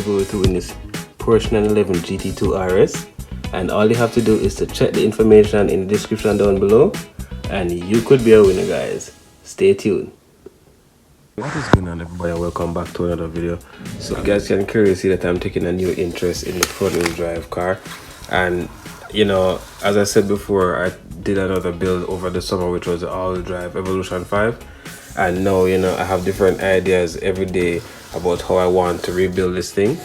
people to win this Porsche 911 GT2 RS, and all you have to do is to check the information in the description down below and you could be a winner, guys. Stay tuned. What is going on, everybody? Welcome back to another video. So you guys can clearly see that I'm taking a new interest in the front wheel drive car, and you know, as I said before, I did another build over the summer which was the all-wheel drive Evolution 5, and now, you know, I have different ideas every day about how I want to rebuild this thing.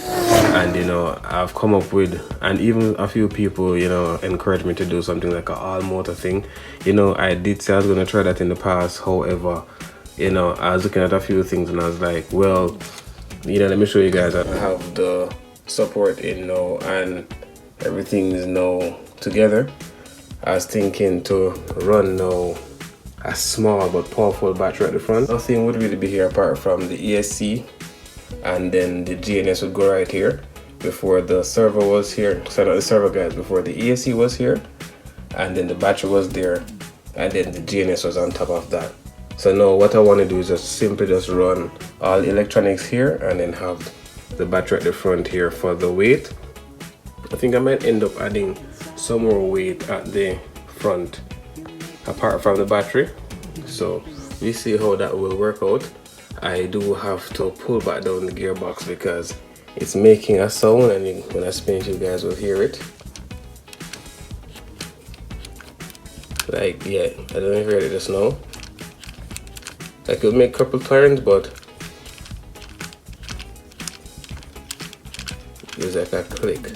And you know, I've come up with, and even a few people, you know, encouraged me to do something like an all motor thing. You know, I did say I was going to try that in the past. However, you know, I was looking at a few things and I was like, well, you know, let me show you guys that I have the support in now and everything is now together. I was thinking to run now a small but powerful battery at the front. Nothing would really be here apart from the ESC, and then the GNS would go right here. Before the server was here, so not the server, guys, before the ESC was here, and then the battery was there, and then the GNS was on top of that. So now what I want to do is just simply just run all electronics here and then have the battery at the front here for the weight. I think I might end up adding some more weight at the front apart from the battery, so we see how that will work out. I do have to pull back down the gearbox because it's making a sound, and when I spin it you guys will hear it. Like, yeah, I don't know if you heard it just now. I could make a couple turns, but there's like a click.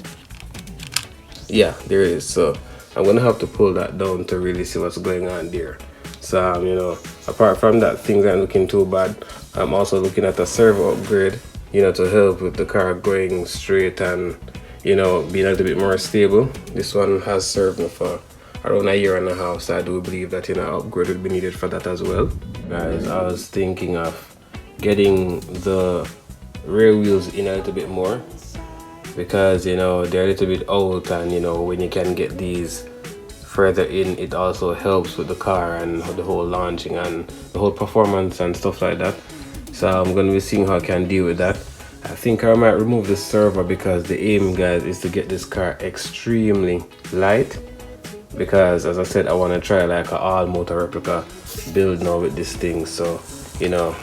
Yeah, there is. So I'm gonna have to pull that down to really see what's going on there. So you know, apart from that, things aren't looking too bad. I'm also looking at a servo upgrade, you know, to help with the car going straight and, you know, being a little bit more stable. This one has served me for around a year and a half, so I do believe that, you know, upgrade would be needed for that as well. Guys, I was thinking of getting the rear wheels in a little bit more because, you know, they're a little bit out, and you know, when you can get these further in, it also helps with the car and the whole launching and the whole performance and stuff like that. So I'm going to be seeing how I can deal with that. I think I might remove the server because the aim, guys, is to get this car extremely light, because as I said, I want to try like an all motor replica build now with this thing. So, you know,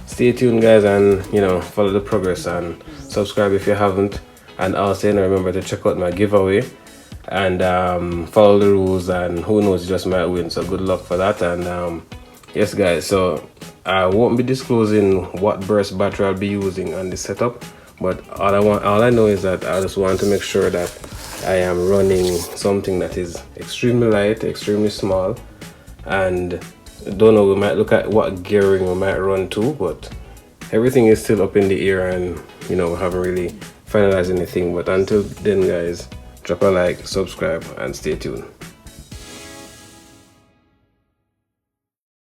stay tuned, guys, and you know, follow the progress and subscribe if you haven't. And also, you know, remember to check out my giveaway and follow the rules, and who knows, you just might win. So good luck for that. And yes, guys, so I won't be disclosing what burst battery I'll be using on this setup, but all I know is that I just want to make sure that I am running something that is extremely light, extremely small, and don't know, we might look at what gearing we might run to, but everything is still up in the air, and you know, we haven't really finalized anything. But until then, guys, drop a like, subscribe, and stay tuned.